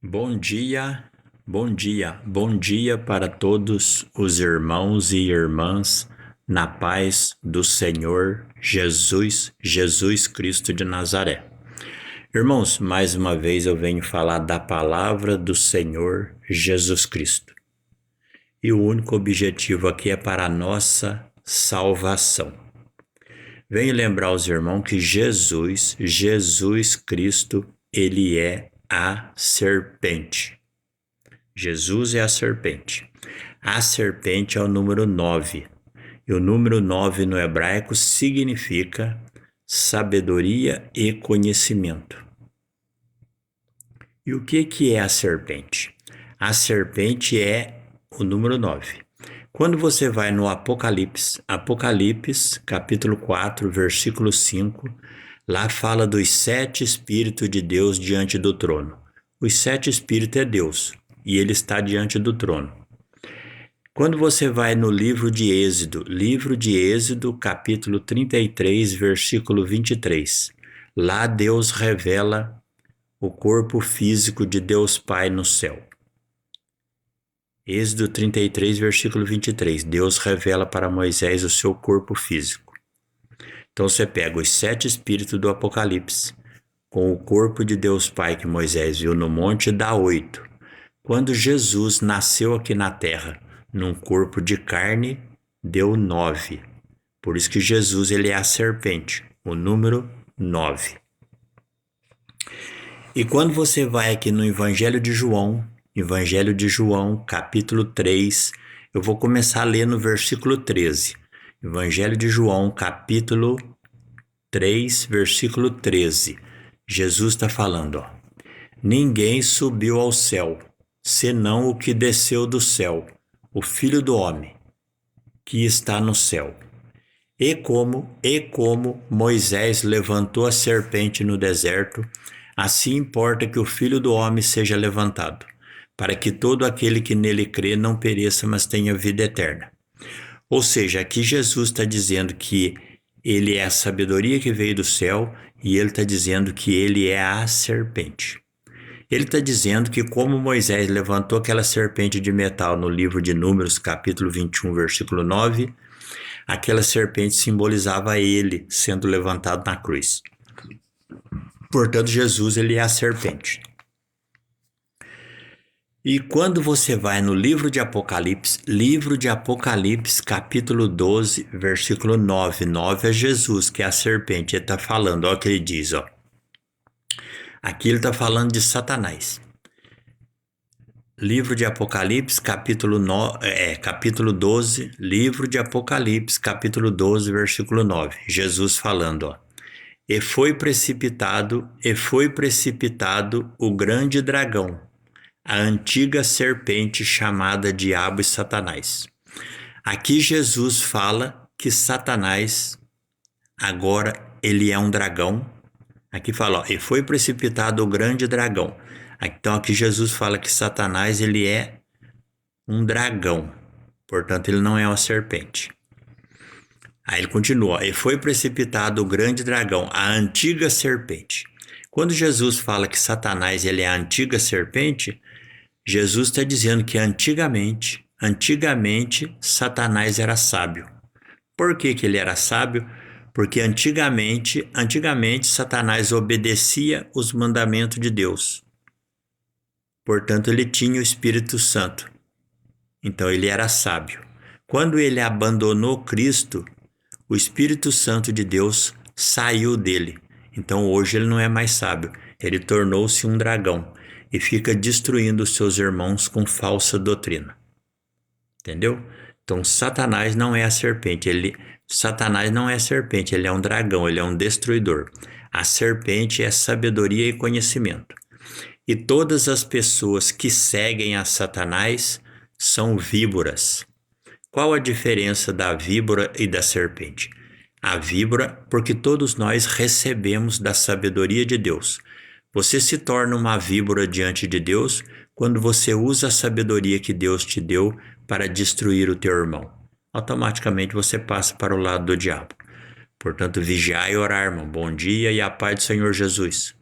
Bom dia, bom dia para todos os irmãos e irmãs na paz do Senhor Jesus Cristo de Nazaré. Irmãos, mais uma vez eu venho falar da palavra do Senhor Jesus Cristo. E o único objetivo aqui é para a nossa salvação. Venho lembrar aos irmãos que Jesus Cristo, ele é a serpente. Jesus é a serpente. A serpente é o número 9. E o número 9 no hebraico significa sabedoria e conhecimento. E o que é a serpente? A serpente é o número 9. Quando você vai no Apocalipse, capítulo 4, versículo 5, lá fala dos 7 Espíritos de Deus diante do trono. Os 7 Espíritos é Deus e ele está diante do trono. Quando você vai no livro de Êxodo, capítulo 33, versículo 23, lá Deus revela o corpo físico de Deus Pai no céu. Êxodo 33, versículo 23, Deus revela para Moisés o seu corpo físico. Então você pega os 7 Espíritos do Apocalipse, com o corpo de Deus Pai que Moisés viu no monte, dá 8. Quando Jesus nasceu aqui na terra, num corpo de carne, deu 9. Por isso que Jesus ele é a serpente, o número 9. E quando você vai aqui no Evangelho de João, capítulo 3, eu vou começar a ler no versículo 13. Evangelho de João, capítulo 3, versículo 13. Jesus está falando, ninguém subiu ao céu, senão o que desceu do céu, o Filho do Homem, que está no céu. E como Moisés levantou a serpente no deserto, assim importa que o Filho do Homem seja levantado, para que todo aquele que nele crê não pereça, mas tenha vida eterna. Ou seja, aqui Jesus está dizendo que ele é a sabedoria que veio do céu e ele está dizendo que ele é a serpente. Ele está dizendo que como Moisés levantou aquela serpente de metal no livro de Números, capítulo 21, versículo 9, aquela serpente simbolizava ele sendo levantado na cruz. Portanto, Jesus ele é a serpente. E quando você vai no livro de Apocalipse, capítulo 12, versículo 9. 9 é Jesus, que é a serpente. Ele está falando, olha o que ele diz, ó. Aqui ele está falando de Satanás. Livro de Apocalipse, capítulo 12, livro de Apocalipse, capítulo 12, versículo 9. Jesus falando, ó. E foi precipitado o grande dragão, a antiga serpente chamada Diabo e Satanás. Aqui Jesus fala que Satanás, agora ele é um dragão. Aqui fala, ó, e foi precipitado o grande dragão. Então aqui Jesus fala que Satanás ele é um dragão. Portanto, ele não é uma serpente. Aí ele continua, e foi precipitado o grande dragão, a antiga serpente. Quando Jesus fala que Satanás ele é a antiga serpente, Jesus está dizendo que antigamente Satanás era sábio. Por que ele era sábio? Porque antigamente Satanás obedecia os mandamentos de Deus. Portanto, ele tinha o Espírito Santo. Então, ele era sábio. Quando ele abandonou Cristo, o Espírito Santo de Deus saiu dele. Então, hoje ele não é mais sábio. Ele tornou-se um dragão e fica destruindo os seus irmãos com falsa doutrina. Entendeu? Então, Satanás não é a serpente. Satanás não é serpente, ele é um dragão, ele é um destruidor. A serpente é sabedoria e conhecimento. E todas as pessoas que seguem a Satanás são víboras. Qual a diferença da víbora e da serpente? A víbora, porque todos nós recebemos da sabedoria de Deus. Você se torna uma víbora diante de Deus quando você usa a sabedoria que Deus te deu para destruir o teu irmão. Automaticamente você passa para o lado do diabo. Portanto, vigiai e orar, irmão. Bom dia e a paz do Senhor Jesus.